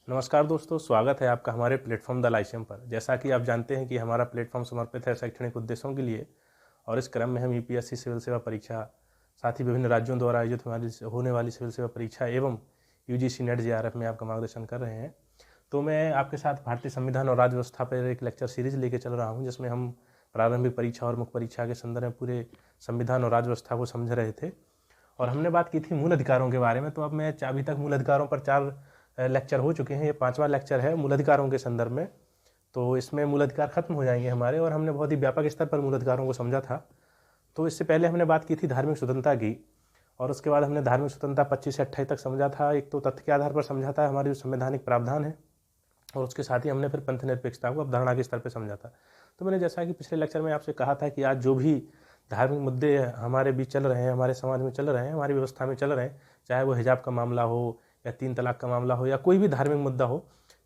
नमस्कार दोस्तों, स्वागत है आपका हमारे प्लेटफॉर्म द लाइसेम पर। जैसा कि आप जानते हैं कि हमारा प्लेटफॉर्म समर्पित है शैक्षणिक उद्देश्यों के लिए और इस क्रम में हम यूपीएससी सिविल सेवा परीक्षा, साथ ही विभिन्न राज्यों द्वारा आयोजित होने वाली सिविल सेवा परीक्षा एवं यूजीसी नेट जेआरएफ में आपका मार्गदर्शन कर रहे हैं। तो मैं आपके साथ भारतीय संविधान और राज्य व्यवस्था पर एक लेक्चर सीरीज लेके चल रहा हूँ, जिसमें हम प्रारंभिक परीक्षा और मुख्य परीक्षा के संदर्भ में पूरे संविधान और राज्य व्यवस्था को समझ रहे थे और हमने बात की थी मूल अधिकारों के बारे में। तो अब मैं अभी तक मूल अधिकारों पर 4 लेक्चर हो चुके हैं, ये 5वां लेक्चर है मूल अधिकारों के संदर्भ में। तो इसमें मूल अधिकार खत्म हो जाएंगे हमारे, और हमने बहुत ही व्यापक स्तर पर मूल अधिकारों को समझा था। तो इससे पहले हमने बात की थी धार्मिक स्वतंत्रता की, और उसके बाद हमने धार्मिक स्वतंत्रता 25 से 28 तक समझा था। एक तो तथ्य के आधार पर समझा था, हमारे जो संवैधानिक प्रावधान है, और उसके साथ ही हमने फिर पंथ निरपेक्षता को अवधारणा के स्तर पर समझा था। तो मैंने जैसा कि पिछले लेक्चर में आपसे कहा था कि आज जो भी धार्मिक मुद्दे हमारे बीच चल रहे हैं, हमारे समाज में चल रहे हैं, हमारी व्यवस्था में चल रहे हैं, चाहे वो हिजाब का मामला हो या 3 तलाक का मामला हो या कोई भी धार्मिक मुद्दा हो,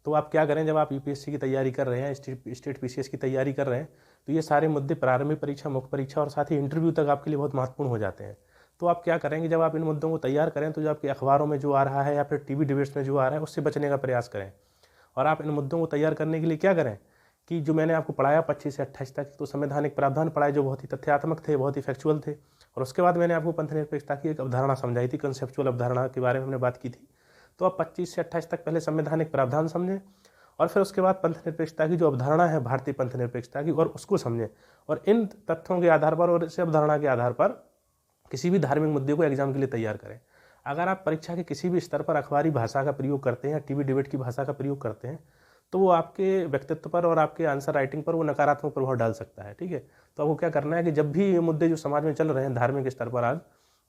तो आप क्या करें, जब आप यूपीएससी की तैयारी कर रहे हैं, स्टेट पीसीएस की तैयारी कर रहे हैं, तो ये सारे मुद्दे प्रारंभिक परीक्षा, मुख्य परीक्षा और साथ ही इंटरव्यू तक आपके लिए बहुत महत्वपूर्ण हो जाते हैं। तो आप क्या करेंगे, जब आप इन मुद्दों को तैयार करें तो जो आपके अखबारों में जो आ रहा है या फिर टीवी डिबेट्स में जो आ रहा है उससे बचने का प्रयास करें। और आप इन मुद्दों को तैयार करने के लिए क्या करें कि जो मैंने आपको पढ़ाया 25 से 28 तक, तो संवैधानिक प्रावधान पढ़ाए जो बहुत ही तथ्यात्मक थे, बहुत ही फैक्चुअल थे। और उसके बाद मैंने आपको पंथ निरपेक्षता की एक अवधारणा समझाई थी, कंसेप्चुअल अवधारणा के बारे में हमने बात की थी। तो आप 25 से 28 तक पहले संवैधानिक प्रावधान समझें, और फिर उसके बाद पंथ निरपेक्षता की जो अवधारणा है भारतीय पंथ निरपेक्षता की, और उसको समझें। और इन तथ्यों के आधार पर और इस अवधारणा के आधार पर किसी भी धार्मिक मुद्दे को एग्जाम के लिए तैयार करें। अगर आप परीक्षा के किसी भी स्तर पर अखबारी भाषा का प्रयोग करते हैं या टीवी डिबेट की भाषा का प्रयोग करते हैं, तो वो आपके व्यक्तित्व पर और आपके आंसर राइटिंग पर वो नकारात्मक प्रभाव डाल सकता है। ठीक है, तो आपको क्या करना है कि जब भी ये मुद्दे जो समाज में चल रहे हैं धार्मिक स्तर पर आज,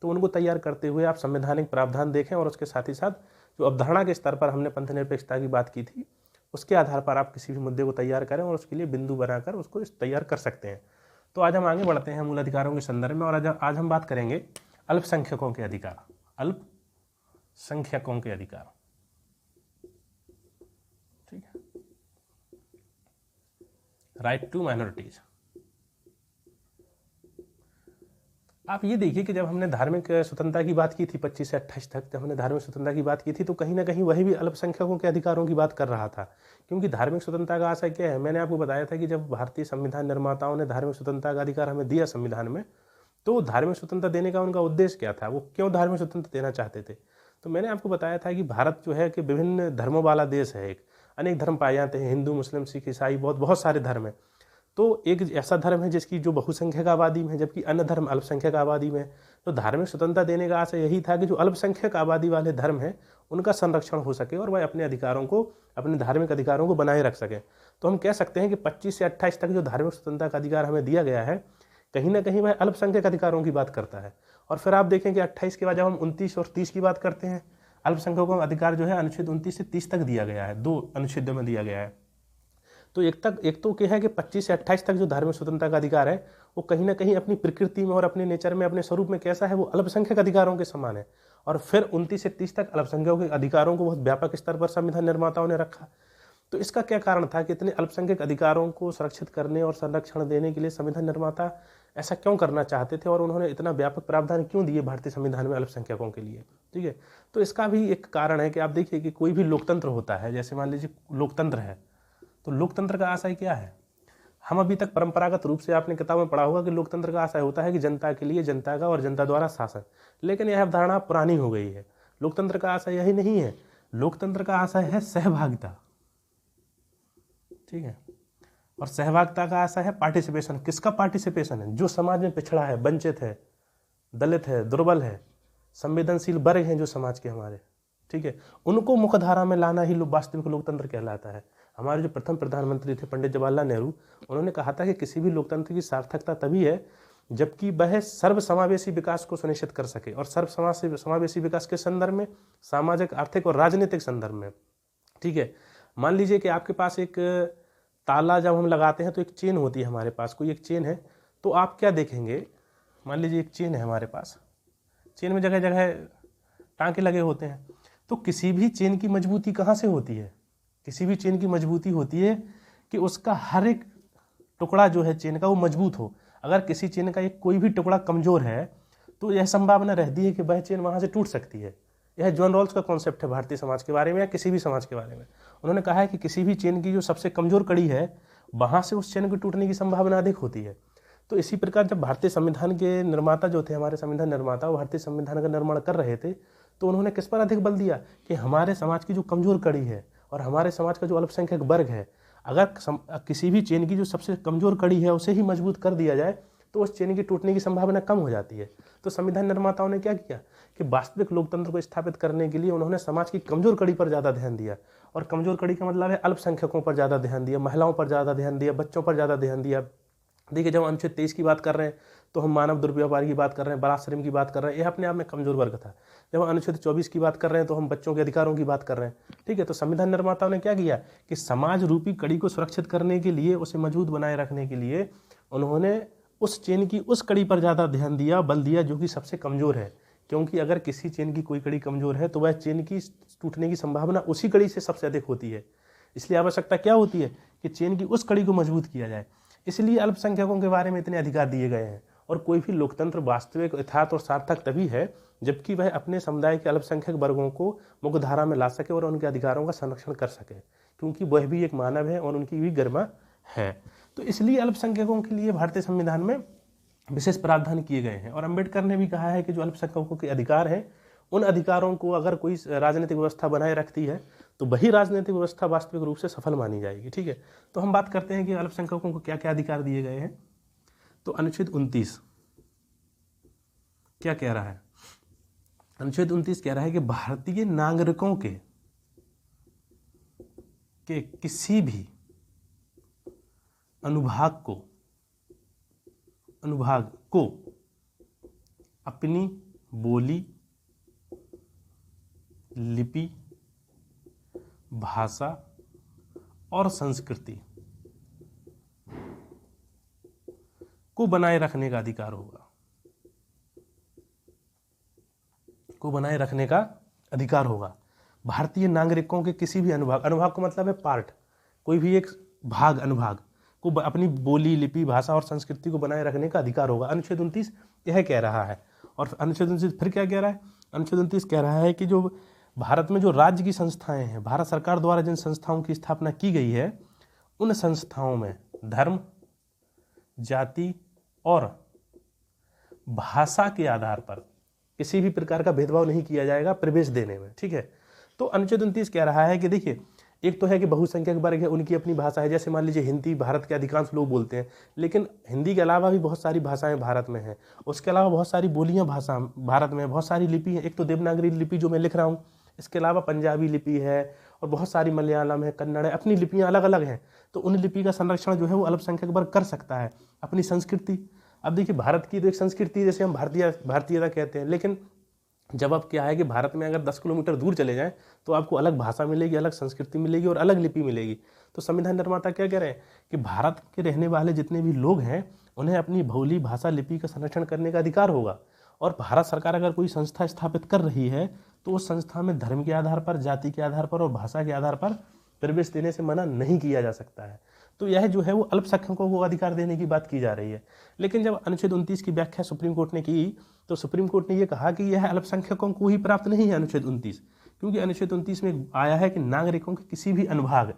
तो उनको तैयार करते हुए आप संवैधानिक प्रावधान देखें, और उसके साथ ही साथ जो अवधारणा के स्तर पर हमने पंथ निरपेक्षता की बात की थी, उसके आधार पर आप किसी भी मुद्दे को तैयार करें और उसके लिए बिंदु बनाकर उसको तैयार कर सकते हैं। तो आज हम आगे बढ़ते हैं मूल अधिकारों के संदर्भ में, और आज हम बात करेंगे अल्पसंख्यकों के अधिकार। अल्पसंख्यकों के अधिकार, ठीक है, राइट टू माइनॉरिटीज। आप ये देखिए कि जब हमने धार्मिक स्वतंत्रता की बात की थी 25 से 28 तक, जब हमने धार्मिक स्वतंत्रता की बात की थी, तो कहीं ना कहीं वही भी अल्पसंख्यकों के अधिकारों की बात कर रहा था। क्योंकि धार्मिक स्वतंत्रता का आशय क्या है, मैंने आपको बताया था कि जब भारतीय संविधान निर्माताओं ने धार्मिक स्वतंत्रता का अधिकार हमें दिया संविधान में, तो धार्मिक स्वतंत्रता देने का उनका उद्देश्य क्या था, वो क्यों धार्मिक स्वतंत्रता देना चाहते थे। तो मैंने आपको बताया था कि भारत जो है कि विभिन्न धर्मों वाला देश है, एक अनेक धर्म पाए जाते हैं, हिंदू, मुस्लिम, सिख, ईसाई, बहुत सारे धर्म हैं। तो एक ऐसा धर्म है जिसकी जो बहुसंख्यक आबादी में है, जबकि अन्य धर्म अल्पसंख्यक आबादी में है। तो धार्मिक स्वतंत्रता देने का आशय यही था कि जो अल्पसंख्यक आबादी वाले धर्म हैं उनका संरक्षण हो सके और वह अपने अधिकारों को, अपने धार्मिक अधिकारों को बनाए रख सकें। तो हम कह सकते हैं कि 25 से 28 तक जो धार्मिक स्वतंत्रता का अधिकार हमें दिया गया है, कहीं ना कहीं वह अल्पसंख्यक अधिकारों की बात करता है। और फिर आप देखें कि 28 के बाद जब हम 29 और 30 की बात करते हैं, अल्पसंख्यकों का अधिकार जो है अनुच्छेद 29 से 30 तक दिया गया है, 2 अनुच्छेदों में दिया गया है। तो एक तो क्या है कि 25 से 28 तक जो धार्मिक स्वतंत्रता का अधिकार है, वो कहीं ना कहीं अपनी प्रकृति में और अपने नेचर में, अपने स्वरूप में कैसा है, वो अल्पसंख्यक अधिकारों के समान है। और फिर 29 से 30 तक अल्पसंख्यकों के अधिकारों को बहुत व्यापक स्तर पर संविधान निर्माताओं ने रखा। तो इसका क्या कारण था कि इतने अल्पसंख्यक अधिकारों को सुरक्षित करने और संरक्षण देने के लिए संविधान निर्माता ऐसा क्यों करना चाहते थे, और उन्होंने इतना व्यापक प्रावधान क्यों दिए भारतीय संविधान में अल्पसंख्यकों के लिए। ठीक है, तो इसका भी एक कारण है कि आप देखिए कि कोई भी लोकतंत्र होता है, जैसे मान लीजिए लोकतंत्र है, तो लोकतंत्र का आशय क्या है। हम अभी तक परंपरागत रूप से आपने किताब में पढ़ा होगा कि लोकतंत्र का आशय होता है कि जनता के लिए, जनता का और जनता द्वारा शासन। लेकिन यह अवधारणा पुरानी हो गई है। लोकतंत्र का आशय यही नहीं है। लोकतंत्र का आशय है सहभागिता। ठीक है, और सहभागिता का आशय है पार्टिसिपेशन। किसका पार्टिसिपेशन है, जो समाज में पिछड़ा है, वंचित है, दलित है, दुर्बल है, संवेदनशील वर्ग हैं जो समाज के हमारे, ठीक है, उनको मुख्यधारा में लाना ही वास्तविक लोकतंत्र कहलाता है। हमारे जो प्रथम प्रधानमंत्री थे पंडित जवाहरलाल नेहरू, उन्होंने कहा था कि किसी भी लोकतंत्र की सार्थकता तभी है जबकि वह सर्वसमावेशी विकास को सुनिश्चित कर सके। और सर्वसमावेशी विकास के संदर्भ में सामाजिक, आर्थिक और राजनीतिक संदर्भ में। ठीक है, मान लीजिए कि आपके पास एक ताला जब हम लगाते हैं तो एक चेन होती है हमारे पास, कोई एक चेन है, तो आप क्या देखेंगे, मान लीजिए एक चेन है हमारे पास, चेन में जगह जगह टांके लगे होते हैं। तो किसी भी चेन की मजबूती कहाँ से होती है, किसी भी चेन की मजबूती होती है कि उसका हर एक टुकड़ा जो है चेन का वो मजबूत हो। अगर किसी चेन का एक कोई भी टुकड़ा कमजोर है तो यह संभावना रहती है कि वह चेन वहाँ से टूट सकती है। यह जॉन रॉल्स का कॉन्सेप्ट है भारतीय समाज के बारे में या किसी भी समाज के बारे में। उन्होंने कहा है कि किसी भी चेन की जो सबसे कमजोर कड़ी है वहां से उस चेन के टूटने की संभावना अधिक होती है। तो इसी प्रकार जब भारतीय संविधान के निर्माता जो थे, हमारे संविधान निर्माता, वो भारतीय संविधान का निर्माण कर रहे थे, तो उन्होंने किस पर अधिक बल दिया कि हमारे समाज की जो कमजोर कड़ी है और हमारे समाज का जो अल्पसंख्यक वर्ग है, अगर किसी भी चेन की जो सबसे कमजोर कड़ी है उसे ही मजबूत कर दिया जाए तो उस चेन के टूटने की संभावना कम हो जाती है। तो संविधान निर्माताओं ने क्या किया कि वास्तविक लोकतंत्र को स्थापित करने के लिए उन्होंने समाज की कमजोर कड़ी पर ज़्यादा ध्यान दिया। और कमजोर कड़ी का मतलब है अल्पसंख्यकों पर ज़्यादा ध्यान दिया, महिलाओं पर ज़्यादा ध्यान दिया, बच्चों पर ज़्यादा ध्यान दिया। देखिए, जब अनुच्छेद 23 की बात कर रहे हैं तो हम मानव दुर्व्यवहार की बात कर रहे हैं, बलात्संग की बात कर रहे हैं, यह अपने आप में कमजोर वर्ग था। जब हम अनुच्छेद 24 की बात कर रहे हैं तो हम बच्चों के अधिकारों की बात कर रहे हैं। ठीक है, तो संविधान निर्माताओं ने क्या किया कि समाज रूपी कड़ी को सुरक्षित करने के लिए, उसे मजबूत बनाए रखने के लिए उन्होंने उस चेन की उस कड़ी पर ज़्यादा ध्यान दिया, बल दिया जो कि सबसे कमजोर है। क्योंकि अगर किसी चेन की कोई कड़ी कमजोर है तो वह चेन की टूटने की संभावना उसी कड़ी से सबसे अधिक होती है। इसलिए आवश्यकता क्या होती है कि चेन की उस कड़ी को मजबूत किया जाए। इसलिए अल्पसंख्यकों के बारे में इतने अधिकार दिए गए हैं। और कोई भी लोकतंत्र वास्तविक, यथार्थ और सार्थक तभी है जबकि वह अपने समुदाय के अल्पसंख्यक वर्गों को मुख्य धारा में ला सके और उनके अधिकारों का संरक्षण कर सके, क्योंकि वह भी एक मानव है और उनकी भी गरिमा है। तो इसलिए अल्पसंख्यकों के लिए भारतीय संविधान में विशेष प्रावधान किए गए हैं। और अम्बेडकर ने भी कहा है कि जो अल्पसंख्यकों के अधिकार हैं, उन अधिकारों को अगर कोई राजनीतिक व्यवस्था बनाए रखती है तो वही राजनीतिक व्यवस्था वास्तविक रूप से सफल मानी जाएगी। ठीक है, तो हम बात करते हैं कि अल्पसंख्यकों को क्या क्या अधिकार दिए गए हैं। तो अनुच्छेद 29 क्या कह रहा है? अनुच्छेद 29 कह रहा है कि भारतीय नागरिकों के किसी भी अनुभाग को अपनी बोली, लिपि, भाषा और संस्कृति को बनाए रखने का अधिकार होगा, भारतीय नागरिकों के किसी भी अनुभाग को मतलब है पार्ट, कोई भी एक भाग, अनुभाग को अपनी बोली, लिपि, भाषा और संस्कृति को बनाए रखने का अधिकार होगा। अनुच्छेद 29 यह कह रहा है। और अनुच्छेद 29 फिर क्या कह रहा है? अनुच्छेद 29 कह रहा है कि जो भारत में जो राज्य की संस्थाएं हैं, भारत सरकार द्वारा जिन संस्थाओं की स्थापना की गई है, उन संस्थाओं में धर्म, जाति और भाषा के आधार पर किसी भी प्रकार का भेदभाव नहीं किया जाएगा प्रवेश देने में। ठीक है, तो अनुच्छेद 29 कह रहा है कि देखिए, एक तो है कि बहुसंख्यक वर्ग है, उनकी अपनी भाषा है। जैसे मान लीजिए हिंदी भारत के अधिकांश लोग बोलते हैं, लेकिन हिंदी के अलावा भी बहुत सारी भाषाएं भारत में हैं। उसके अलावा बहुत सारी बोलियां भाषा भारत में, बहुत सारी लिपि हैं। एक तो देवनागरी लिपि जो मैं लिख रहा हूँ, इसके अलावा पंजाबी लिपि है और बहुत सारी मलयालम है, कन्नड़ है, अपनी लिपियाँ अलग अलग हैं। तो उन लिपि का संरक्षण जो है वो अल्पसंख्यक वर्ग कर सकता है। अपनी संस्कृति, अब देखिए भारत की तो एक संस्कृति, जैसे हम भारतीयता कहते हैं, लेकिन जब अब क्या है कि भारत में अगर 10 किलोमीटर दूर चले जाएं तो आपको अलग भाषा मिलेगी, अलग संस्कृति मिलेगी और अलग लिपि मिलेगी। तो संविधान निर्माता क्या कह रहे हैं कि भारत के रहने वाले जितने भी लोग हैं उन्हें अपनी बोली, भाषा, लिपि का संरक्षण करने का अधिकार होगा। और भारत सरकार अगर कोई संस्था स्थापित कर रही है तो उस संस्था में धर्म के आधार पर, जाति के आधार पर और भाषा के आधार पर प्रवेश देने से मना नहीं किया जा सकता है। तो यह जो है वो अल्पसंख्यकों को अधिकार देने की बात की जा रही है। लेकिन जब अनुच्छेद 29 की व्याख्या सुप्रीम कोर्ट ने की तो सुप्रीम कोर्ट ने यह कहा कि यह अल्पसंख्यकों को ही प्राप्त नहीं है अनुच्छेद 29, क्योंकि अनुच्छेद 29 में आया है कि नागरिकों के किसी भी अनुभाग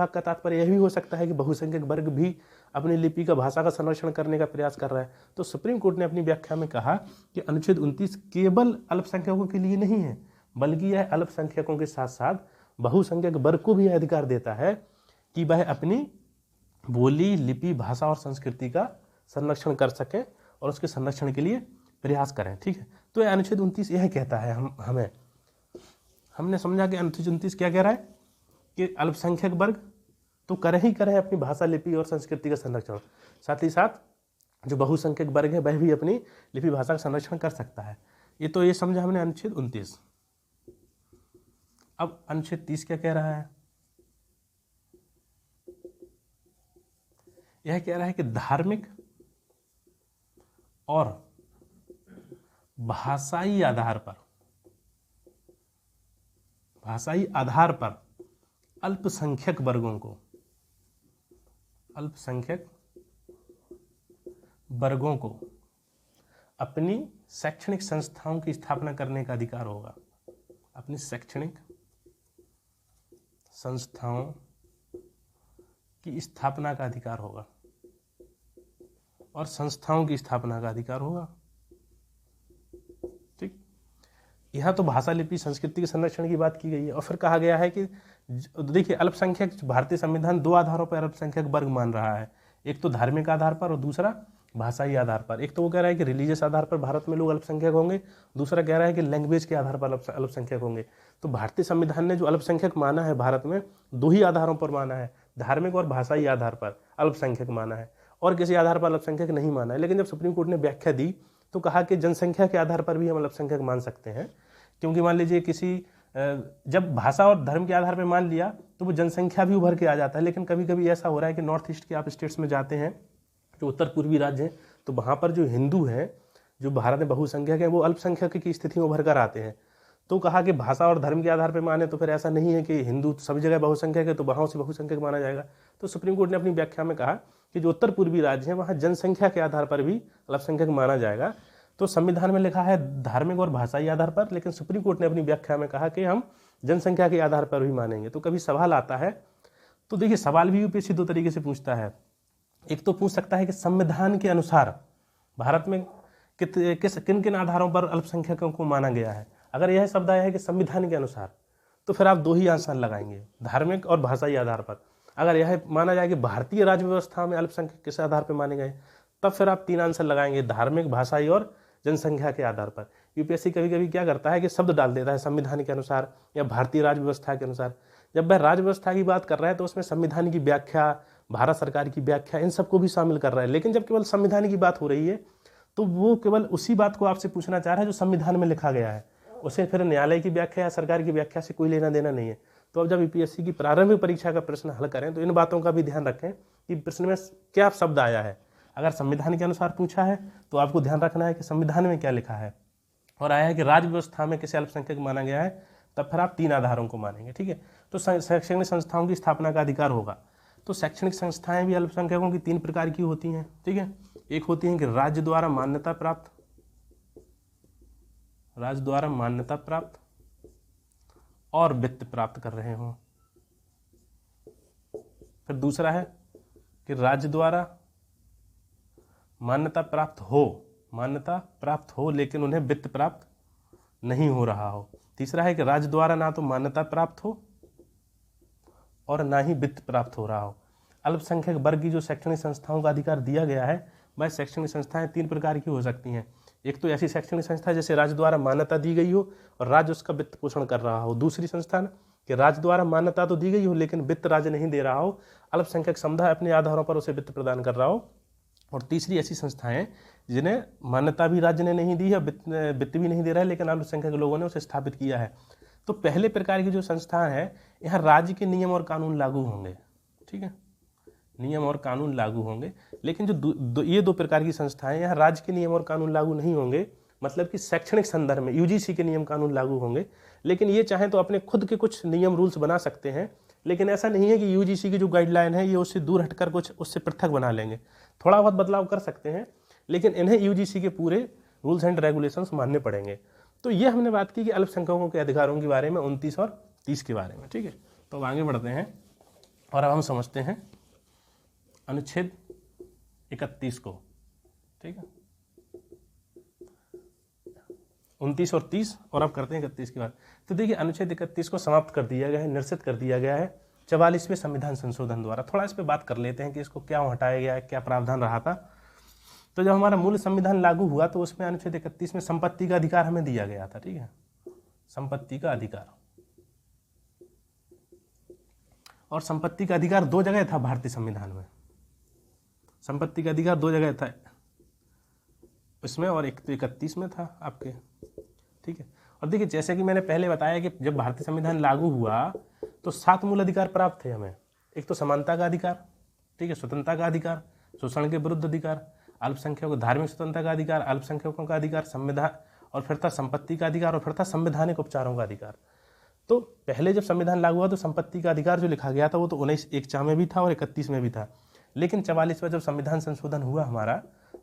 का तात्पर्य यह भी हो सकता है कि बहुसंख्यक वर्ग भी अपनी लिपि का, भाषा का संरक्षण करने का प्रयास कर रहा है। तो सुप्रीम कोर्ट ने अपनी व्याख्या में कहा कि अनुच्छेद 29 केवल अल्पसंख्यकों के लिए नहीं है, बल्कि यह अल्पसंख्यकों के साथ साथ बहुसंख्यक वर्ग को भी यह अधिकार देता है कि वह अपनी बोली, लिपि, भाषा और संस्कृति का संरक्षण कर सकें और उसके संरक्षण के लिए प्रयास करें। ठीक है, तो यह अनुच्छेद 29 यह कहता है। हमने समझा कि अनुच्छेद 29 क्या कह रहा है कि अल्पसंख्यक वर्ग तो करें अपनी भाषा, लिपि और संस्कृति का संरक्षण, साथ ही साथ जो बहुसंख्यक वर्ग है वह भी अपनी लिपि, भाषा का संरक्षण कर सकता है। ये समझा हमने अनुच्छेद 29। अब अनुच्छेद 30 क्या कह रहा है? यह कह रहा है कि धार्मिक और भाषाई आधार पर अल्पसंख्यक वर्गों को अपनी शैक्षणिक संस्थाओं की स्थापना करने का अधिकार होगा। अपनी शैक्षणिक संस्थाओं की स्थापना का अधिकार होगा और संस्थाओं की स्थापना का अधिकार होगा। ठीक, यह तो भाषा, लिपि, संस्कृति के संरक्षण की बात की गई है। और फिर कहा गया है कि देखिए, अल्पसंख्यक, भारतीय संविधान दो आधारों पर अल्पसंख्यक वर्ग मान रहा है, एक तो धार्मिक आधार पर और दूसरा भाषाई आधार पर। एक तो वो कह रहा है कि रिलीजियस आधार पर भारत में लोग अल्पसंख्यक होंगे, दूसरा कह रहा है कि लैंग्वेज के आधार पर अल्पसंख्यक होंगे। तो भारतीय संविधान ने जो अल्पसंख्यक माना है भारत में, दो ही आधारों पर माना है, धार्मिक और भाषाई आधार पर अल्पसंख्यक माना है, और किसी आधार पर अल्पसंख्यक नहीं माना है। लेकिन जब सुप्रीम कोर्ट ने व्याख्या दी तो कहा कि जनसंख्या के आधार पर भी हम अल्पसंख्यक मान सकते हैं, क्योंकि मान लीजिए किसी जब भाषा और धर्म के आधार पर मान लिया तो वो जनसंख्या भी उभर के आ जाता है। लेकिन कभी कभी ऐसा हो रहा है कि नॉर्थ ईस्ट के आप स्टेट्स में जाते हैं, जो उत्तर पूर्वी राज्य हैं, तो वहाँ पर जो हिंदू हैं, जो भारत में बहुसंख्यक हैं, वो अल्पसंख्यक की स्थिति में उभर कर आते हैं। तो कहा कि भाषा और धर्म के आधार पर माने तो फिर ऐसा नहीं है कि हिंदू सभी जगह बहुसंख्यक है तो वहाँ से बहुसंख्यक माना जाएगा। तो सुप्रीम कोर्ट ने अपनी व्याख्या में कहा कि जो उत्तर पूर्वी राज्य हैं वहाँ जनसंख्या के आधार पर भी अल्पसंख्यक माना जाएगा। तो संविधान में लिखा है धार्मिक और भाषाई आधार पर, लेकिन सुप्रीम कोर्ट ने अपनी व्याख्या में कहा कि हम जनसंख्या के आधार पर भी मानेंगे। तो कभी सवाल आता है, तो देखिए सवाल भी यूपीएससी दो तरीके से पूछता है। एक तो पूछ सकता है कि संविधान के अनुसार भारत में किन किन आधारों पर अल्पसंख्यकों को माना गया है। अगर यह शब्द आया है कि संविधान के अनुसार, तो फिर आप दो ही आंसर लगाएंगे, धार्मिक और भाषाई आधार पर। अगर यह माना जाए कि भारतीय राज्य व्यवस्था में अल्पसंख्यक किस आधार पर माने गए, तब फिर आप तीन आंसर लगाएंगे, धार्मिक, भाषाई और जनसंख्या के आधार पर। यूपीएससी कभी कभी क्या करता है कि शब्द डाल देता है संविधान के अनुसार या भारतीय राज्य व्यवस्था के अनुसार। जब वह राज्य व्यवस्था की बात कर रहा है तो उसमें संविधान की व्याख्या, भारत सरकार की व्याख्या, इन सबको भी शामिल कर रहा है। लेकिन जब केवल संविधान की बात हो रही है तो वो केवल उसी बात को आपसे पूछना चाह रहा है जो संविधान में लिखा गया है, उसे फिर न्यायालय की व्याख्या या सरकार की व्याख्या से कोई लेना देना नहीं है। तो अब जब यूपीएससी की प्रारंभिक परीक्षा का प्रश्न हल करें तो इन बातों का भी ध्यान रखें कि प्रश्न में क्या शब्द आया है। अगर संविधान के अनुसार पूछा है तो आपको ध्यान रखना है कि संविधान में क्या लिखा है, और आया है कि राज्य व्यवस्था में किसे अल्पसंख्यक माना गया है, तब फिर आप तीन आधारों को मानेंगे। ठीक है, तो शैक्षणिक संस्थाओं की स्थापना का अधिकार होगा। तो शैक्षणिक संस्थाएं भी अल्पसंख्यकों की तीन प्रकार की होती हैं। ठीक है, एक होती है कि राज्य द्वारा मान्यता प्राप्त और वित्त प्राप्त कर रहे हों। फिर दूसरा है कि राज्य द्वारा मान्यता प्राप्त हो लेकिन उन्हें वित्त प्राप्त नहीं हो रहा हो। तीसरा है कि राज्य द्वारा ना तो मान्यता प्राप्त हो और ना ही वित्त प्राप्त हो रहा हो। अल्पसंख्यक वर्ग की जो शैक्षणिक संस्थाओं का अधिकार दिया गया है, वह शैक्षणिक संस्थाएं तीन प्रकार की हो सकती हैं। एक तो ऐसी शैक्षणिक संस्था जैसे राज्य द्वारा मान्यता दी गई हो और राज्य उसका वित्त पोषण कर रहा हो। दूसरी संस्था कि राज्य द्वारा मान्यता तो दी गई हो लेकिन वित्त राज्य नहीं दे रहा हो, अल्पसंख्यक समुदाय अपने आधारों पर उसे वित्त प्रदान कर रहा हो। और तीसरी ऐसी संस्थाएं जिन्हें मान्यता भी राज्य ने नहीं दी है, वित्त भी नहीं दे रहा है, लेकिन अल्पसंख्यक लोगों ने उसे स्थापित किया है। तो पहले प्रकार की जो संस्थाएं हैं, यहाँ राज्य के नियम और कानून लागू होंगे। ठीक है, नियम और कानून लागू होंगे। लेकिन जो ये दो प्रकार की संस्थाएं, यहाँ राज्य के नियम और कानून लागू नहीं होंगे, मतलब कि शैक्षणिक संदर्भ में यूजीसी के नियम कानून लागू होंगे। लेकिन ये चाहें तो अपने खुद के कुछ नियम रूल्स बना सकते हैं। लेकिन ऐसा नहीं है कि यूजीसी की जो गाइडलाइन है ये उससे दूर हटकर कुछ उससे पृथक बना लेंगे। थोड़ा बहुत बदलाव कर सकते हैं, लेकिन इन्हें यूजीसी के पूरे रूल्स एंड रेगुलेशंस मानने पड़ेंगे। तो ये हमने बात की कि अल्पसंख्यकों के अधिकारों के बारे में, 29 और 30 के बारे में। ठीक है, तो अब आगे बढ़ते हैं और अब हम समझते हैं अनुच्छेद 31 को। ठीक है, 29 और 30, और अब करते हैं 31 की बात। तो देखिए, अनुच्छेद 31 को समाप्त कर दिया गया है, निरसित कर दिया गया है 44वें संविधान संशोधन द्वारा। थोड़ा इस पे बात कर लेते हैं कि इसको क्या हटाया गया है, क्या प्रावधान रहा था। तो जब हमारा मूल संविधान लागू हुआ तो उसमें अनुच्छेद 31 में संपत्ति का अधिकार हमें दिया गया था। ठीक है, संपत्ति का अधिकार, और संपत्ति का अधिकार दो जगह था भारतीय संविधान में। संपत्ति का अधिकार दो जगह था इसमें, और एक तो 31 में था आपके। ठीक है, और देखिए जैसे कि मैंने पहले बताया कि जब भारतीय संविधान लागू हुआ तो 7 मूल अधिकार प्राप्त थे हमें। एक तो समानता का अधिकार, ठीक है, स्वतंत्रता का अधिकार, शोषण के विरुद्ध अधिकार, अल्पसंख्यकों धार्मिक स्वतंत्रता का अधिकार, अल्पसंख्यकों का अधिकार, संविधान, और फिर था संपत्ति का अधिकार, और फिर था संवैधानिक उपचारों का अधिकार। तो पहले जब संविधान लागू हुआ तो संपत्ति का अधिकार जो लिखा गया था वो तो 19(1) में भी था और 31 में भी था। लेकिन 44वां जब संविधान संशोधन हुआ हमारा,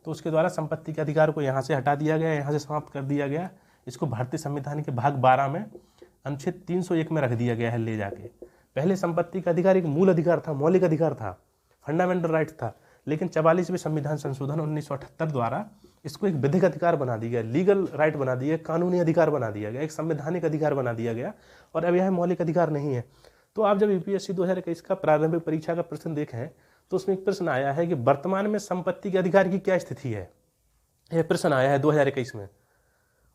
तो उसके द्वारा संपत्ति के अधिकार को यहाँ से हटा दिया गया, यहाँ से समाप्त कर दिया गया। इसको भारतीय संविधान के भाग 12 में अनुच्छेद 301 में रख दिया गया है ले जाके। पहले संपत्ति का अधिकार एक मूल अधिकार था, मौलिक अधिकार था, फंडामेंटल राइट था, लेकिन 44वें संविधान संशोधन 1978 द्वारा इसको एक विधिक अधिकार बना दिया गया, लीगल राइट बना दिया गया, कानूनी अधिकार बना दिया गया, एक संवैधानिक अधिकार बना दिया गया, और अब यह मौलिक अधिकार नहीं है। तो आप जब यूपीएससी 2021 का प्रारंभिक परीक्षा का प्रश्न देखें तो उसमें एक प्रश्न आया है कि वर्तमान में संपत्ति के अधिकार की क्या स्थिति है। यह प्रश्न आया है 2021 में,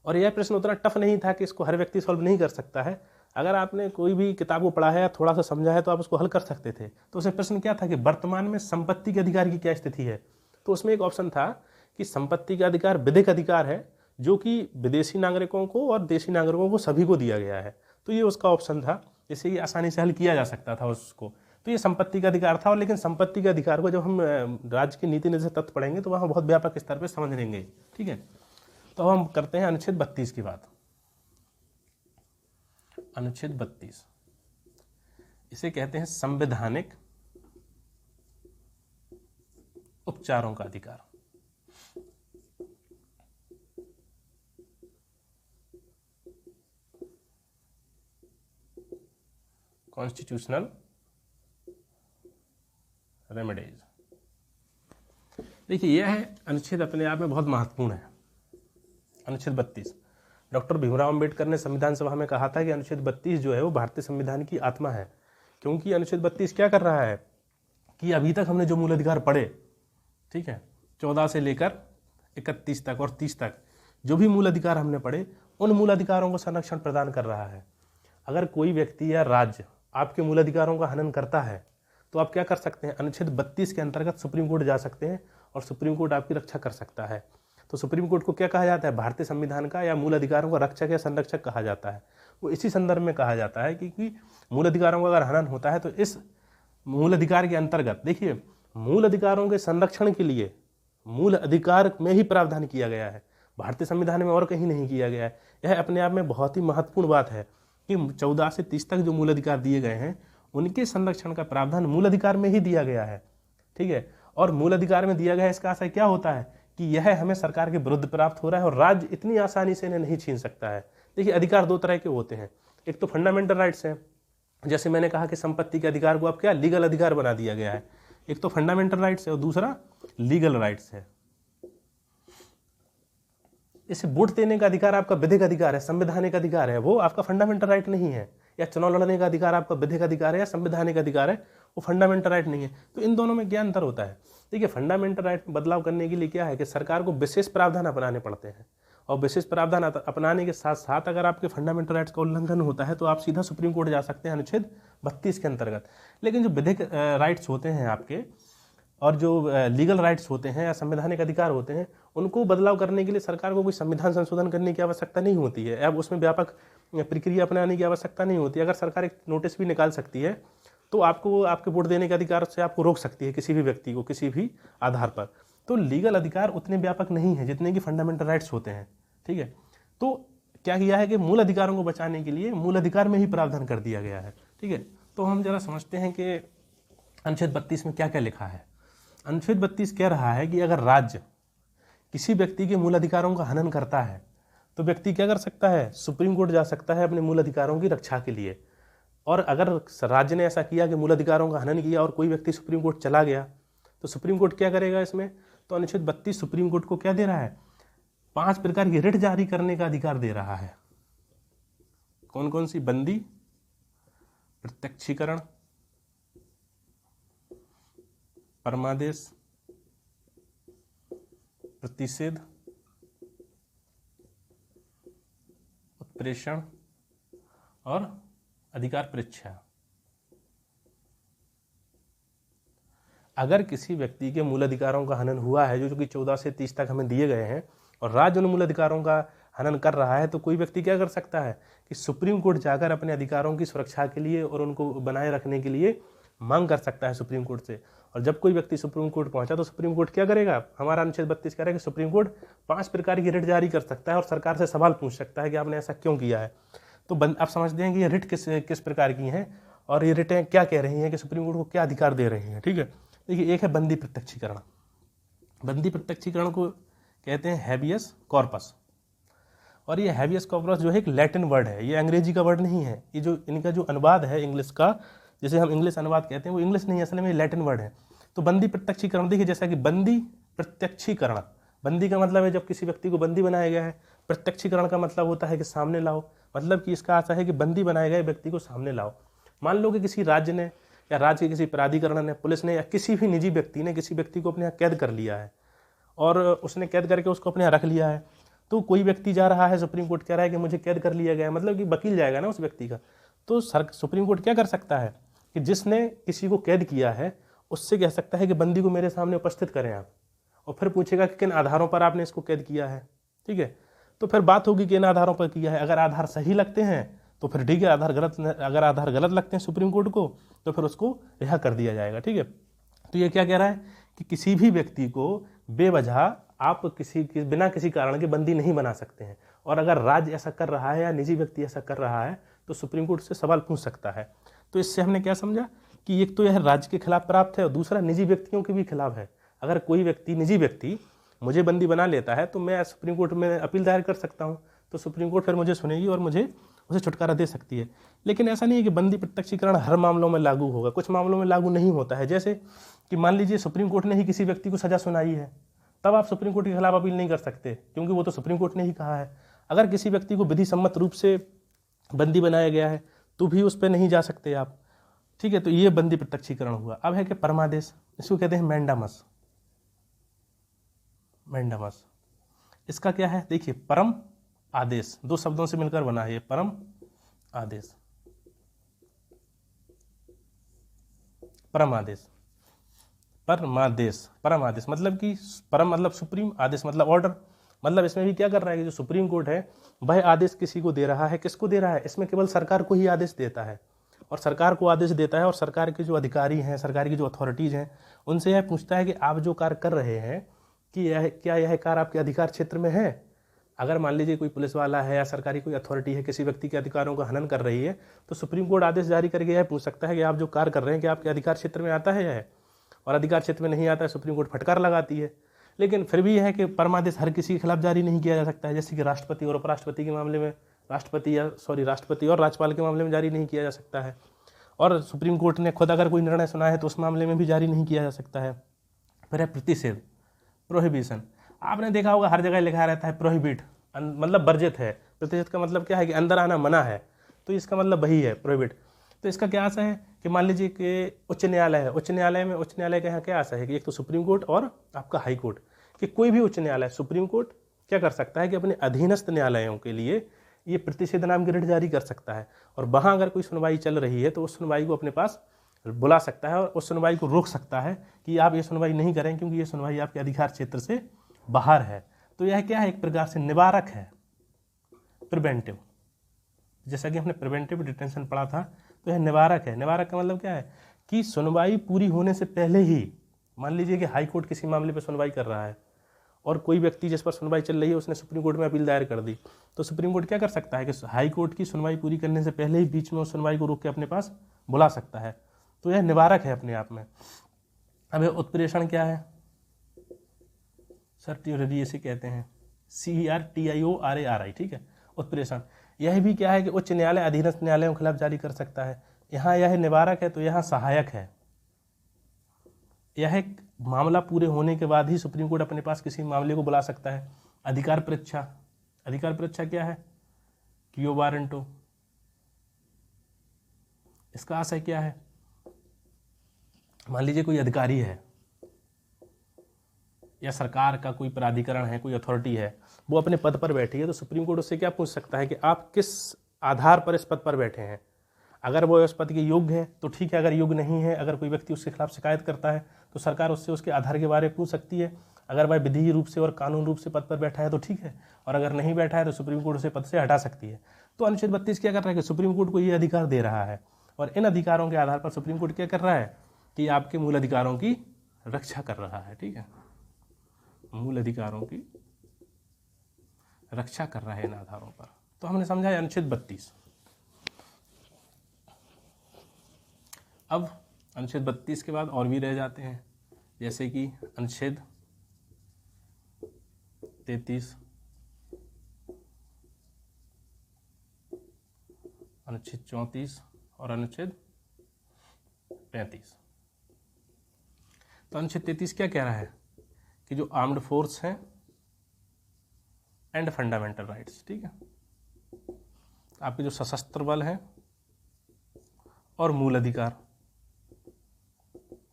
और यह प्रश्न उतना टफ नहीं था कि इसको हर व्यक्ति सॉल्व नहीं कर सकता है। अगर आपने कोई भी किताब को पढ़ा है या थोड़ा सा समझा है तो आप उसको हल कर सकते थे। तो उसमें प्रश्न क्या था कि वर्तमान में संपत्ति के अधिकार की क्या स्थिति है। तो उसमें एक ऑप्शन था कि संपत्ति का अधिकार विधिक अधिकार है, जो कि विदेशी नागरिकों को और देशी नागरिकों को सभी को दिया गया है। तो ये उसका ऑप्शन था, जिससे ये आसानी से हल किया जा सकता था उसको। तो ये संपत्ति का अधिकार था। और लेकिन संपत्ति के अधिकार को जब हम राज्य की नीति निर्देशक तत्व पढ़ेंगे तो वहाँ बहुत व्यापक स्तर पर समझ लेंगे। ठीक है, तो हम करते हैं अनुच्छेद 32 की बात। अनुच्छेद 32 इसे कहते हैं संवैधानिक उपचारों का अधिकार। Constitutional remedies. देखिए, यह है अनुच्छेद अपने आप में बहुत महत्वपूर्ण है। अनुच्छेद 32 डॉक्टर भीमराव अंबेडकर ने संविधान सभा में कहा था कि अनुच्छेद 32 जो है वो भारतीय संविधान की आत्मा है। क्योंकि अनुच्छेद 32 क्या कर रहा है कि अभी तक हमने जो मूल अधिकार पढ़े, ठीक है, 14 से लेकर 31 तक और 30 तक जो भी मूल अधिकार हमने पढ़े, उन मूल अधिकारों को संरक्षण प्रदान कर रहा है। अगर कोई व्यक्ति या राज्य आपके मूल अधिकारों का हनन करता है तो आप क्या कर सकते हैं, अनुच्छेद 32 के अंतर्गत सुप्रीम कोर्ट जा सकते हैं और सुप्रीम कोर्ट आपकी रक्षा कर सकता है। तो सुप्रीम कोर्ट को क्या कहा जाता है, भारतीय संविधान का या मूल अधिकारों का रक्षक या संरक्षक कहा जाता है। वो इसी संदर्भ में कहा जाता है कि मूल अधिकारों का अगर हनन होता है तो इस मूल अधिकार के अंतर्गत, देखिए, मूल अधिकारों के संरक्षण के लिए मूल अधिकार में ही प्रावधान किया गया है, भारतीय संविधान में और कहीं नहीं किया गया है। यह अपने आप में बहुत ही महत्वपूर्ण बात है कि 14 से 30 तक जो मूल अधिकार दिए गए हैं उनके संरक्षण का प्रावधान मूल अधिकार में ही दिया गया है। ठीक है, और मूल अधिकार में दिया गया है, इसका आशय क्या होता है कि यह हमें सरकार के विरुद्ध प्राप्त हो रहा है और राज्य इतनी आसानी से इन्हें नहीं छीन सकता है। देखिए, अधिकार दो तरह के होते हैं, एक तो फंडामेंटल राइट्स हैं, जैसे मैंने कहा कि संपत्ति के अधिकार को अब क्या लीगल अधिकार बना दिया गया है। एक तो फंडामेंटल राइट्स है और दूसरा लीगल राइट्स है। इसे वोट देने का अधिकार आपका विधिक अधिकार है, संवैधानिक अधिकार है, वो आपका फंडामेंटल राइट नहीं है। या चुनाव लड़ने का अधिकार आपका विधिक अधिकार है या संवैधानिक अधिकार है, वो फंडामेंटल राइट नहीं है। तो इन दोनों में क्या अंतर होता है। देखिए, फंडामेंटल राइट में बदलाव करने के लिए क्या है कि सरकार को विशेष प्रावधान अपनाने पड़ते हैं, और विशेष प्रावधान अपनाने के साथ साथ अगर आपके फंडामेंटल राइट्स का उल्लंघन होता है तो आप सीधा सुप्रीम कोर्ट जा सकते हैं अनुच्छेद 32 के अंतर्गत। लेकिन जो विधिक राइट्स होते हैं आपके और जो लीगल राइट्स होते हैं या संवैधानिक अधिकार होते हैं, उनको बदलाव करने के लिए सरकार को कोई संविधान संशोधन करने की आवश्यकता नहीं होती है। अब उसमें व्यापक प्रक्रिया अपनाने की आवश्यकता नहीं होती। अगर सरकार एक नोटिस भी निकाल सकती है तो आपको आपके वोट देने के अधिकार से आपको रोक सकती है, किसी भी व्यक्ति को किसी भी आधार पर। तो लीगल अधिकार उतने व्यापक नहीं है जितने कि फंडामेंटल राइट्स होते हैं। ठीक है, तो क्या किया है कि मूल अधिकारों को बचाने के लिए मूल अधिकार में ही प्रावधान कर दिया गया है। ठीक है, तो हम जरा समझते हैं कि अनुच्छेद 32 में क्या क्या लिखा है। अनुच्छेद 32 कह रहा है कि अगर राज्य किसी व्यक्ति के मूल अधिकारों का हनन करता है तो व्यक्ति क्या कर सकता है, सुप्रीम कोर्ट जा सकता है अपने मूल अधिकारों की रक्षा के लिए। और अगर राज्य ने ऐसा किया कि मूल अधिकारों का हनन किया और कोई व्यक्ति सुप्रीम कोर्ट चला गया तो सुप्रीम कोर्ट क्या करेगा इसमें। तो अनुच्छेद 32 सुप्रीम कोर्ट को क्या दे रहा है, 5 प्रकार की रिट जारी करने का अधिकार दे रहा है। कौन कौन सी, बंदी, प्रत्यक्षीकरण, परमादेश, प्रतिषेध, उत्प्रेषण और अधिकार परीक्षा। अगर किसी व्यक्ति के मूल अधिकारों का हनन हुआ है, जो कि 14 से 30 तक हमें दिए गए हैं, और राज्य उन मूल अधिकारों का हनन कर रहा है, तो कोई व्यक्ति क्या कर सकता है कि सुप्रीम कोर्ट जाकर अपने अधिकारों की सुरक्षा के लिए और उनको बनाए रखने के लिए मांग कर सकता है सुप्रीम कोर्ट से। और जब कोई व्यक्ति सुप्रीम कोर्ट पहुंचा तो सुप्रीम कोर्ट क्या करेगा, हमारा अनुच्छेद 32 कह रहा है कि सुप्रीम कोर्ट 5 प्रकार की रिट जारी कर सकता है और सरकार से सवाल पूछ सकता है कि आपने ऐसा क्यों किया है। तो आप समझते हैं कि ये रिट किस प्रकार की हैं और ये रिटें क्या कह रही हैं कि सुप्रीम कोर्ट को क्या अधिकार दे रही हैं। ठीक है, देखिए, एक है बंदी प्रत्यक्षीकरण। बंदी प्रत्यक्षीकरण को कहते हैं हैबियस कॉर्पस, और ये हैबियस कॉर्पस जो है एक लैटिन वर्ड है, ये अंग्रेजी का वर्ड नहीं है। ये जो इनका जो अनुवाद है इंग्लिश का, जिसे हम इंग्लिश अनुवाद कहते हैं, वो इंग्लिश नहीं है, असल में ये लैटिन वर्ड है। तो बंदी प्रत्यक्षीकरण, देखिए जैसा कि बंदी प्रत्यक्षीकरण, बंदी का मतलब है जब किसी व्यक्ति को बंदी बनाया गया है, प्रत्यक्षीकरण का मतलब होता है कि सामने लाओ, मतलब कि इसका आशा है कि बंदी बनाए गए व्यक्ति को सामने लाओ। मान लो कि किसी राज्य ने या राज्य के किसी प्राधिकरण ने, पुलिस ने या किसी भी निजी व्यक्ति ने किसी व्यक्ति को अपने यहाँ कैद कर लिया है और उसने कैद करके उसको अपने यहाँ रख लिया है। तो कोई व्यक्ति जा रहा है, सुप्रीम कोर्ट कह रहा है कि मुझे कैद कर लिया गया है, मतलब कि वकील जाएगा ना उस व्यक्ति का। तो सुप्रीम कोर्ट क्या कर सकता है कि जिसने किसी को कैद किया है उससे कह सकता है कि बंदी को मेरे सामने उपस्थित करें आप, और फिर पूछेगा कि किन आधारों पर आपने इसको कैद किया है। ठीक है, तो फिर बात होगी कि इन आधारों पर किया है। अगर आधार सही लगते हैं तो फिर ठीक है, अगर आधार गलत लगते हैं सुप्रीम कोर्ट को तो फिर उसको रिहा कर दिया जाएगा। ठीक है, तो ये क्या कह रहा है कि किसी भी व्यक्ति को बेवजह आप बिना किसी कारण के बंदी नहीं बना सकते हैं, और अगर राज्य ऐसा कर रहा है या निजी व्यक्ति ऐसा कर रहा है तो सुप्रीम कोर्ट से सवाल पूछ सकता है। तो इससे हमने क्या समझा कि एक तो यह राज्य के खिलाफ प्राप्त है और दूसरा निजी व्यक्तियों के भी खिलाफ है। अगर कोई व्यक्ति, निजी व्यक्ति मुझे बंदी बना लेता है तो मैं सुप्रीम कोर्ट में अपील दायर कर सकता हूँ, तो सुप्रीम कोर्ट फिर मुझे सुनेगी और मुझे उसे छुटकारा दे सकती है। लेकिन ऐसा नहीं है कि बंदी प्रत्यक्षीकरण हर मामलों में लागू होगा, कुछ मामलों में लागू नहीं होता है। जैसे कि मान लीजिए सुप्रीम कोर्ट ने ही किसी व्यक्ति को सजा सुनाई है, तब आप सुप्रीम कोर्ट के खिलाफ अपील नहीं कर सकते, क्योंकि वो तो सुप्रीम कोर्ट ने ही कहा है। अगर किसी व्यक्ति को विधि सम्मत रूप से बंदी बनाया गया है तो भी उस पर नहीं जा सकते आप। ठीक है, तो ये बंदी प्रत्यक्षीकरण हुआ। अब है कि परमादेश, इसको कहते हैं मैंडामस। मैंडामस इसका क्या है, देखिए परम आदेश, दो शब्दों से मिलकर बना है ये, परम आदेश, परम आदेश, परमादेश, परम आदेश मतलब कि परम मतलब सुप्रीम, आदेश मतलब ऑर्डर। मतलब इसमें भी क्या कर रहा है कि जो सुप्रीम कोर्ट है वह आदेश किसी को दे रहा है, किसको दे रहा है, इसमें केवल सरकार को ही आदेश देता है, और सरकार को आदेश देता है और सरकार के जो अधिकारी हैं, सरकार की जो अथॉरिटीज़ हैं, उनसे यह पूछता है कि आप जो कार्य कर रहे हैं कि क्या यह कार्य आपके अधिकार क्षेत्र में है। अगर मान लीजिए कोई पुलिस वाला है या सरकारी कोई अथॉरिटी है किसी व्यक्ति के अधिकारों का हनन कर रही है, तो सुप्रीम कोर्ट आदेश जारी करके यह पूछ सकता है कि आप जो कार्य कर रहे हैं कि आपके अधिकार क्षेत्र में आता है यह, और अधिकार क्षेत्र में नहीं आता है सुप्रीम कोर्ट फटकार लगाती है। लेकिन फिर भी यह है कि परमादेश हर किसी के खिलाफ जारी नहीं किया जा सकता है, जैसे कि राष्ट्रपति और उपराष्ट्रपति के मामले में, राष्ट्रपति और राज्यपाल के मामले में जारी नहीं किया जा सकता है, और सुप्रीम कोर्ट ने खुद अगर कोई निर्णय सुना है तो उस मामले में भी जारी नहीं किया जा सकता है। फिर है प्रतिषेध, प्रोहिबिशन। आपने देखा होगा हर जगह लिखा रहता है प्रोहिबिट, मतलब वर्जित है। प्रतिषेध का मतलब क्या है कि अंदर आना मना है, तो इसका मतलब वही है प्रोहिबिट। तो इसका क्या आशा है कि मान लीजिए कि उच्च न्यायालय है, उच्च न्यायालय का यहाँ क्या आशा है कि एक तो सुप्रीम कोर्ट और आपका हाई कोर्ट, कि कोई भी उच्च न्यायालय, सुप्रीम कोर्ट क्या कर सकता है कि अपने अधीनस्थ न्यायालयों के लिए ये प्रतिषेध नाम की रिट जारी कर सकता है, और वहाँ अगर कोई सुनवाई चल रही है तो उस सुनवाई को अपने पास बुला सकता है और उस सुनवाई को रोक सकता है कि आप ये सुनवाई नहीं करें क्योंकि ये सुनवाई आपके अधिकार क्षेत्र से बाहर है। तो यह क्या है, एक प्रकार से निवारक है, प्रिवेंटिव। जैसा कि हमने प्रिवेंटिव डिटेंशन पढ़ा था, तो यह निवारक है। निवारक का मतलब क्या है कि सुनवाई पूरी होने से पहले ही, मान लीजिए कि हाई कोर्ट किसी मामले पर सुनवाई कर रहा है और कोई व्यक्ति जिस पर सुनवाई चल रही है उसने सुप्रीम कोर्ट में अपील दायर कर दी, तो सुप्रीम कोर्ट क्या कर सकता है कि हाई कोर्ट की सुनवाई पूरी करने से पहले ही बीच में उस सुनवाई को रोक के अपने पास बुला सकता है। तो यह निवारक है अपने आप में। अब उत्प्रेषण क्या है, सर्टियोरिटी इसे कहते हैं, CERTIORARI। ठीक है, उत्प्रेषण यह भी क्या है कि उच्च न्यायालय अधीनस्थ न्यायालयों के खिलाफ जारी कर सकता है। यहाँ यह निवारक है तो यहाँ सहायक है। यह एक मामला पूरे होने के बाद ही सुप्रीम कोर्ट अपने पास किसी मामले को बुला सकता है। अधिकार परीक्षा, अधिकार परीक्षा क्या है, क्यो वारंटो। इसका आशय क्या है, मान लीजिए कोई अधिकारी है या सरकार का कोई प्राधिकरण है, कोई अथॉरिटी है, वो अपने पद पर बैठी है, तो सुप्रीम कोर्ट उससे क्या पूछ सकता है कि आप किस आधार पर इस पद पर बैठे हैं। अगर वो उस पद के योग्य है तो ठीक है, अगर योग्य नहीं है, अगर कोई व्यक्ति उसके खिलाफ शिकायत करता है तो सरकार उससे उसके आधार के बारे में पूछ सकती है। अगर वह विधि रूप से और कानून रूप से पद पर बैठा है तो ठीक है, और अगर नहीं बैठा है तो सुप्रीम कोर्ट उसे पद से हटा सकती है। तो अनुच्छेद 32 क्या कर रहा है कि सुप्रीम कोर्ट को ये अधिकार दे रहा है, और इन अधिकारों के आधार पर सुप्रीम कोर्ट क्या कर रहा है कि आपके मूल अधिकारों की रक्षा कर रहा है। ठीक है, मूल अधिकारों की रक्षा कर रहा है इन आधारों पर। तो हमने समझा अनुच्छेद 32। अब अनुच्छेद 32 के बाद और भी रह जाते हैं, जैसे कि अनुच्छेद 33, अनुच्छेद 34 और अनुच्छेद 35। तो अनुच्छेद 33 क्या कह रहा है कि जो आर्म्ड फोर्स हैं एंड फंडामेंटल राइट्स, ठीक है, आपके जो सशस्त्र बल हैं और मूल अधिकार,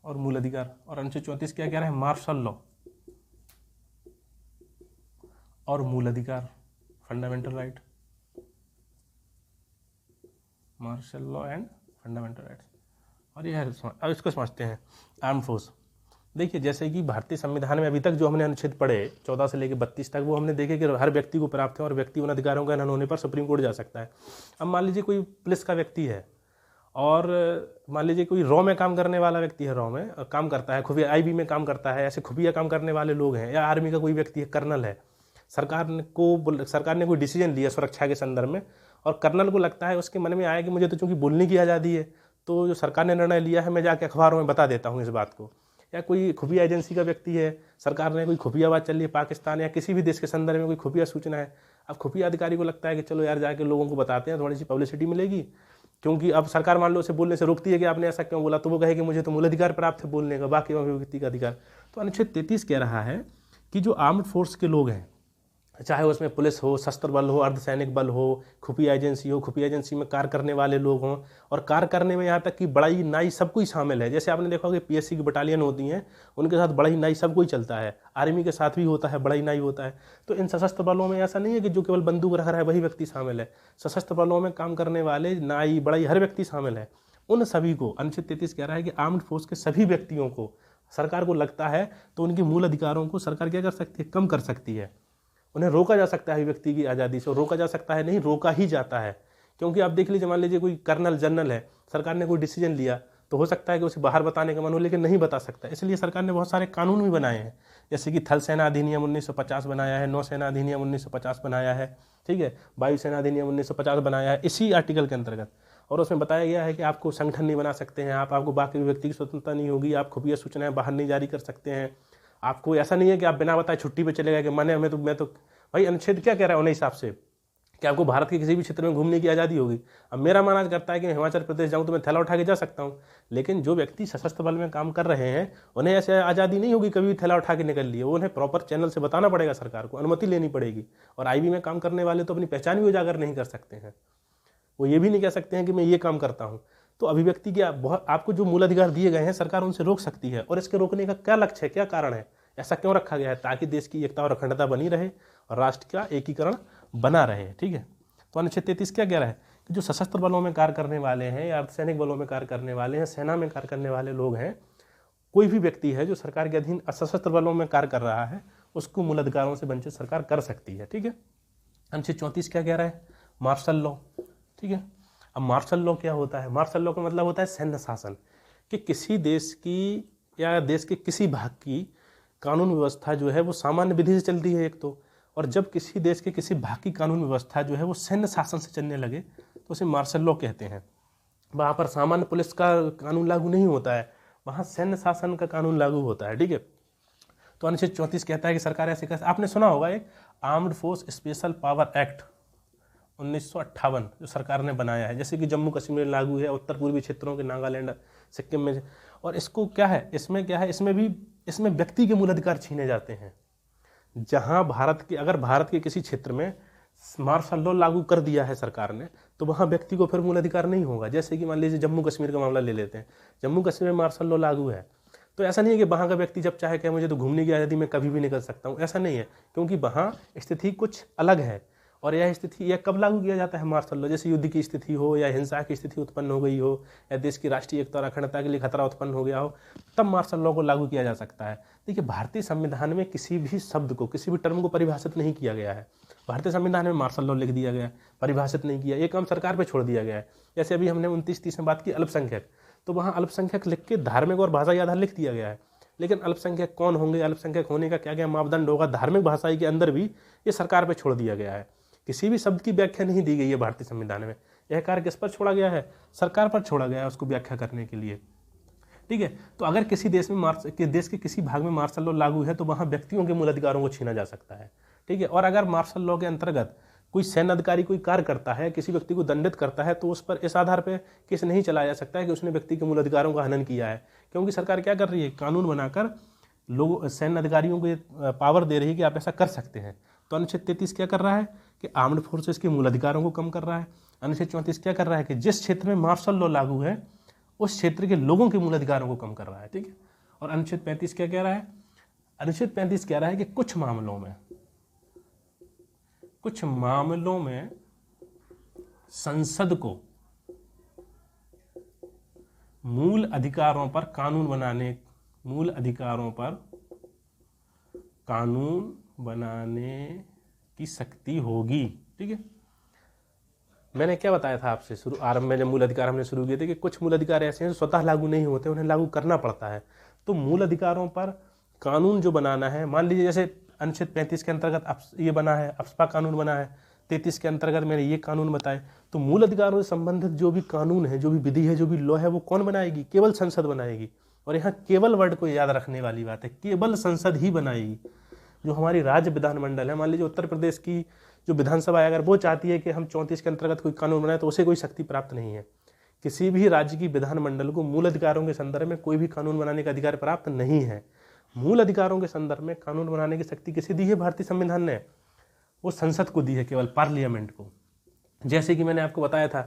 और अनुच्छेद 34 क्या कह रहा है, मार्शल लॉ और मूल अधिकार, fundamental right, martial law and fundamental rights. और ये है, अब इसको समझते हैं आर्म फोर्स। देखिए, जैसे कि भारतीय संविधान में अभी तक जो हमने अनुच्छेद पढ़े 14 से लेकर 32 तक, वो हमने देखे कि हर व्यक्ति को प्राप्त है और व्यक्ति उन अधिकारों का न होने पर सुप्रीम कोर्ट जा सकता है। अब मान लीजिए कोई पुलिस का व्यक्ति है और मान लीजिए कोई रॉ में काम करने वाला व्यक्ति है, रॉ में काम करता है, खुफिया आईबी में काम करता है, ऐसे खुफिया काम करने वाले लोग हैं, या आर्मी का कोई व्यक्ति है, कर्नल है, सरकार ने कोई डिसीजन लिया सुरक्षा के संदर्भ में, और कर्नल को लगता है, उसके मन में आया कि मुझे तो चूंकि बोलने की आज़ादी है, तो जो सरकार ने निर्णय लिया है मैं जाके अखबारों में बता देता हूँ इस बात को। या कोई खुफिया एजेंसी का व्यक्ति है, सरकार ने कोई खुफिया बात चल रही है पाकिस्तान या किसी भी देश के संदर्भ में कोई खुफिया सूचना है, अब खुफिया अधिकारी को लगता है कि चलो यार जाके लोगों को बताते हैं, थोड़ी सी पब्लिसिटी मिलेगी, क्योंकि अब सरकार मान लो उसे बोलने से रोकती है कि आपने ऐसा क्यों बोला, तो वो कहे कि मुझे तो मूल अधिकार प्राप्त है बोलने का, बाकी व्यक्ति का अधिकार। तो अनुच्छेद 33 कह रहा है कि जो आर्म्ड फोर्स के लोग हैं, चाहे उसमें पुलिस हो, शस्त्र बल हो, अर्धसैनिक बल हो, खुफिया एजेंसी हो, खुफिया एजेंसी में कार्य करने वाले लोग हों, और कार्य करने में यहाँ तक कि बड़ाई नाई सब कोई शामिल है। जैसे आपने देखा होगा पीएससी की बटालियन होती हैं, उनके साथ बड़ाई नाई सब कोई चलता है, आर्मी के साथ भी होता है, बड़ाई नाई होता है। तो इन सशस्त्र बलों में ऐसा नहीं है कि जो केवल बंदूक रख रहा है वही व्यक्ति शामिल है, सशस्त्र बलों में काम करने वाले नाई बड़ाई हर व्यक्ति शामिल है। उन सभी को अनुच्छेद 33 कह रहा है कि आर्म्ड फोर्स के सभी व्यक्तियों को सरकार को लगता है तो उनके मूल अधिकारों को सरकार क्या कर सकती है, कम कर सकती है, उन्हें रोका जा सकता है, व्यक्ति की आज़ादी से रोका जा सकता है, नहीं रोका ही जाता है। क्योंकि आप देख लीजिए, मान लीजिए कोई कर्नल जनरल है, सरकार ने कोई डिसीजन लिया तो हो सकता है कि उसे बाहर बताने का मन हो, लेकिन नहीं बता सकता, इसलिए सरकार ने बहुत सारे कानून भी बनाए हैं, जैसे कि थल सेना अधिनियम 1950 बनाया है, नौसेना अधिनियम 1950 बनाया है, ठीक है, वायुसेना अधिनियम 1950 बनाया है इसी आर्टिकल के अंतर्गत। और उसमें बताया गया है कि आपको संगठन नहीं बना सकते हैं, आपको बाकी व्यक्ति की स्वतंत्रता नहीं होगी, आप खुफिया सूचनाएं बाहर नहीं जारी कर सकते हैं, आपको ऐसा नहीं है कि आप बिना बताए छुट्टी पे चले गए कि मैं तो भाई अनुच्छेद क्या कह रहा है उन्हें हिसाब से कि आपको भारत के किसी भी क्षेत्र में घूमने की आज़ादी होगी। अब मेरा मन आज करता है कि मैं हिमाचल प्रदेश जाऊं तो मैं थैला उठा के जा सकता हूं, लेकिन जो व्यक्ति सशस्त्र बल में काम कर रहे हैं उन्हें ऐसे आज़ादी नहीं होगी कभी भी थैला उठा के निकल लिए, उन्हें प्रॉपर चैनल से बताना पड़ेगा, सरकार को अनुमति लेनी पड़ेगी। और आईबी में काम करने वाले तो अपनी पहचान भी उजागर नहीं कर सकते हैं, वो ये भी नहीं कह सकते हैं कि मैं ये काम करता हूँ। तो अभिव्यक्ति के आपको जो मूल अधिकार दिए गए हैं सरकार उनसे रोक सकती है, और इसके रोकने का क्या लक्ष्य है, क्या कारण है, ऐसा क्यों रखा गया है, ताकि देश की एकता और अखंडता बनी रहे और राष्ट्र का एकीकरण बना रहे, ठीक है। तो अनुच्छेद 33 क्या कह रहा है कि जो सशस्त्र बलों में कार्य करने वाले हैं या अर्धसैनिक बलों में कार्य करने वाले हैं, सेना में कार्य करने वाले लोग हैं, कोई भी व्यक्ति है जो सरकार के अधीन सशस्त्र बलों में कार्य कर रहा है, उसको मूल अधिकारों से वंचित सरकार कर सकती है, ठीक है। अनुच्छेद 34 क्या कह रहा है, मार्शल लॉ, ठीक है। अब मार्शल लॉ क्या होता है, मार्शल लॉ का मतलब होता है सैन्य शासन, कि किसी देश की या देश के किसी भाग की कानून व्यवस्था जो है वो सामान्य विधि से चलती है एक तो, और जब किसी देश के किसी भाग की कानून व्यवस्था जो है वो सैन्य शासन से चलने लगे तो उसे मार्शल लॉ कहते हैं। वहाँ पर सामान्य पुलिस का कानून लागू नहीं होता है, वहाँ सैन्य शासन का कानून लागू होता है, ठीक है। तो अनुच्छेद 34 कहता है कि सरकार ऐसे कैसे, आपने सुना होगा एक armed force special power act 1958 जो सरकार ने बनाया है, जैसे कि जम्मू कश्मीर में लागू है, उत्तर पूर्वी क्षेत्रों के नागालैंड सिक्किम में। और इसको क्या है, इसमें क्या है, इसमें व्यक्ति के मूल अधिकार छीने जाते हैं। जहां अगर भारत के किसी क्षेत्र में मार्शल लॉ लागू कर दिया है सरकार ने, तो वहां व्यक्ति को फिर मूल अधिकार नहीं होगा। जैसे कि मान लीजिए जम्मू कश्मीर का मामला ले लेते हैं, जम्मू कश्मीर में मार्शल लॉ लागू है, तो ऐसा नहीं है कि वहाँ का व्यक्ति जब चाहे क्या मुझे तो घूमने की आज़ादी मैं कभी भी निकल सकता हूँ, ऐसा नहीं है, क्योंकि वहाँ स्थिति कुछ अलग है। और यह कब लागू किया जाता है मार्शल लॉ, जैसे युद्ध की स्थिति हो या हिंसा की स्थिति उत्पन्न हो गई हो या देश की राष्ट्रीय एकता और अखंडता के लिए खतरा उत्पन्न हो गया हो, तब मार्शल लॉ को लागू किया जा सकता है। देखिए, भारतीय संविधान में किसी भी शब्द को, किसी भी टर्म को परिभाषित नहीं किया गया है। भारतीय संविधान में मार्शल लॉ लिख दिया गया है, परिभाषित नहीं किया, ये काम सरकार पर छोड़ दिया गया है। जैसे अभी हमने 29-30 में बात की अल्पसंख्यक, तो वहाँ अल्पसंख्यक लिख के धार्मिक और भाषाई आधार लिख दिया गया है, लेकिन अल्पसंख्यक कौन होंगे, अल्पसंख्यक होने का क्या क्या मापदंड होगा, धार्मिक भाषाई के अंदर भी ये सरकार पर छोड़ दिया गया है। किसी भी शब्द की व्याख्या नहीं दी गई है भारतीय संविधान में। यह कार्य किस पर छोड़ा गया है, सरकार पर छोड़ा गया है उसको व्याख्या करने के लिए। ठीक है। तो अगर किसी देश के किसी भाग में मार्शल लॉ लागू है तो वहाँ व्यक्तियों के मूल अधिकारों को छीना जा सकता है, ठीक है। और अगर मार्शल लॉ के अंतर्गत कोई सैन्य अधिकारी कोई कार्य करता है, किसी व्यक्ति को दंडित करता है, तो उस पर इस आधार पर केस नहीं चलाया जा सकता है कि उसने व्यक्ति के मूल अधिकारों का हनन किया है, क्योंकि सरकार क्या कर रही है, कानून बनाकर लोग सैन्य अधिकारियों को पावर दे रही है कि आप ऐसा कर सकते हैं। तो अनुच्छेद 33 क्या कर रहा है कि आर्म्ड फोर्सेस के मूल अधिकारों को कम कर रहा है। अनुच्छेद 34 क्या कर रहा है कि जिस क्षेत्र में मार्शल लॉ लागू है उस क्षेत्र के लोगों के मूल अधिकारों को कम कर रहा है, ठीक है। और अनुच्छेद 35 क्या कह रहा है, अनुच्छेद 35 कह रहा है कि कुछ मामलों में संसद को मूल अधिकारों पर कानून बनाने की शक्ति होगी, ठीक है। मैंने क्या बताया था आपसे आरंभ में जब मूल अधिकार हमने शुरू किए थे कि कुछ मूल अधिकार ऐसे हैं जो स्वतः लागू नहीं होते, उन्हें लागू करना पड़ता है। तो मूल अधिकारों पर कानून जो बनाना है, मान लीजिए जैसे अनुच्छेद 35 के अंतर्गत ये बना है, अप्सपा कानून बना है, 33 के अंतर्गत मैंने ये कानून बताए। तो मूल अधिकारों से संबंधित जो भी कानून है, जो भी विधि है, जो भी लॉ है, वो कौन बनाएगी, केवल संसद बनाएगी। और यहाँ केवल वर्ड को याद रखने वाली बात है, केवल संसद ही बनाएगी। जो हमारी राज्य विधानमंडल है, मान लीजिए उत्तर प्रदेश की जो विधानसभा है, अगर वो चाहती है कि हम 34 के अंतर्गत कोई कानून बनाए तो उसे कोई शक्ति प्राप्त नहीं है। किसी भी राज्य की विधानमंडल को मूल अधिकारों के संदर्भ में कोई भी कानून बनाने का अधिकार प्राप्त नहीं है। मूल अधिकारों के संदर्भ में कानून बनाने की शक्ति किसे दी है, भारतीय संविधान ने, वो संसद को दी है, केवल पार्लियामेंट को। जैसे कि मैंने आपको बताया था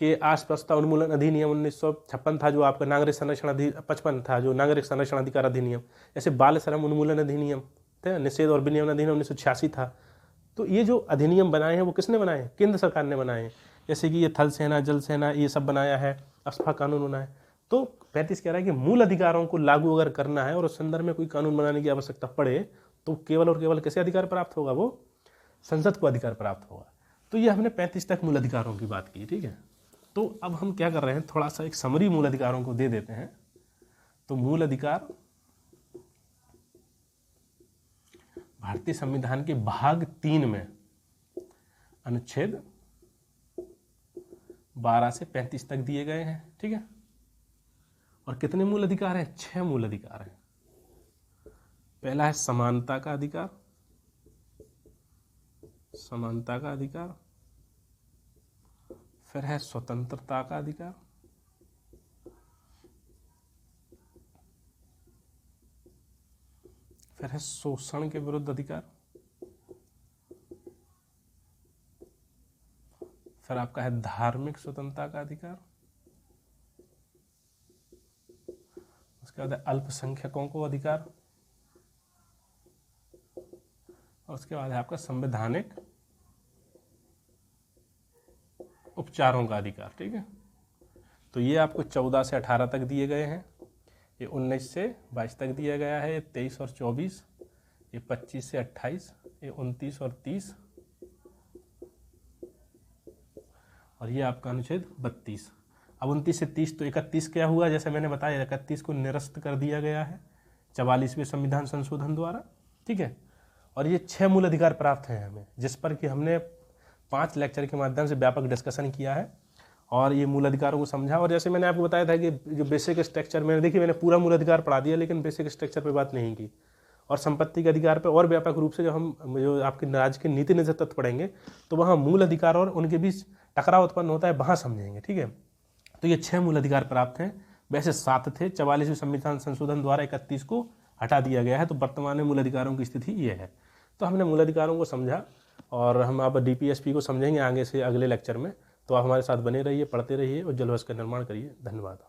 कि अस्पृश्यता उन्मूलन अधिनियम 1956 था, जो आपका नागरिक संरक्षण 55 था, जो नागरिक संरक्षण अधिकार अधिनियम। जैसे बाल श्रम उन्मूलन अधिनियम थे, निषेध और विनियमन अधिनियम 1986 था। तो ये जो अधिनियम बनाए हैं वो किसने बनाए हैं, केंद्र सरकार ने बनाए हैं। जैसे कि ये थल सेना, जल सेना, ये सब बनाया है, अप्सपा कानून बनाए। तो 35 कह रहा है कि मूल अधिकारों को लागू अगर करना है और उस संदर्भ में कोई कानून बनाने की आवश्यकता पड़े तो केवल और केवल किसे अधिकार प्राप्त होगा, वो संसद को अधिकार प्राप्त होगा। तो ये हमने 35 तक मूल अधिकारों की बात की, ठीक है। तो अब हम क्या कर रहे हैं, थोड़ा सा एक समरी मूल अधिकारों को दे देते हैं। तो मूल अधिकार भारतीय संविधान के भाग 3 में अनुच्छेद 12 से 35 तक दिए गए हैं, ठीक है। और कितने मूल अधिकार हैं, 6 मूल अधिकार हैं। पहला है समानता का अधिकार, फिर है स्वतंत्रता का अधिकार, फिर है शोषण के विरुद्ध अधिकार, फिर आपका है धार्मिक स्वतंत्रता का अधिकार, उसके बाद है अल्पसंख्यकों को अधिकार, और उसके बाद है आपका संवैधानिक उपचारों का अधिकार, ठीक है। तो ये आपको 14 से 18 तक दिए गए हैं, ये 19 से 22 तक दिया गया है, ये 23 और 24, ये 25 से 28, ये 29 और 30, और ये आपका अनुच्छेद 32। अब 29 से 30, तो 31 क्या हुआ, जैसे मैंने बताया 31 को निरस्त कर दिया गया है 44वें संविधान संशोधन द्वारा, ठीक है। और ये 6 मूल अधिकार प्राप्त हैं हमें, जिस पर कि हमने 5 लेक्चर के माध्यम से व्यापक डिस्कशन किया है और ये मूल अधिकारों को समझा। और जैसे मैंने आपको बताया था कि जो बेसिक स्ट्रक्चर में, देखिए मैंने पूरा मूल अधिकार पढ़ा दिया लेकिन बेसिक स्ट्रक्चर पे बात नहीं की। और संपत्ति के अधिकार पे और व्यापक रूप से जो आपके राज्य के नीति निधि तत्व पढ़ेंगे तो वहाँ मूल अधिकार और उनके बीच टकराव उत्पन्न होता है, वहाँ समझेंगे, ठीक है। तो ये 6 मूल अधिकार प्राप्त हैं, वैसे 7 थे, 44वें संविधान संशोधन द्वारा 31 को हटा दिया गया है। तो वर्तमान में मूल अधिकारों की स्थिति ये है। तो हमने मूल अधिकारों को समझा और हम अब DPSP को समझेंगे आगे से अगले लेक्चर में। तो आप हमारे साथ बने रहिए, पढ़ते रहिए, उज्ज्वल भविष्य का निर्माण करिए। धन्यवाद।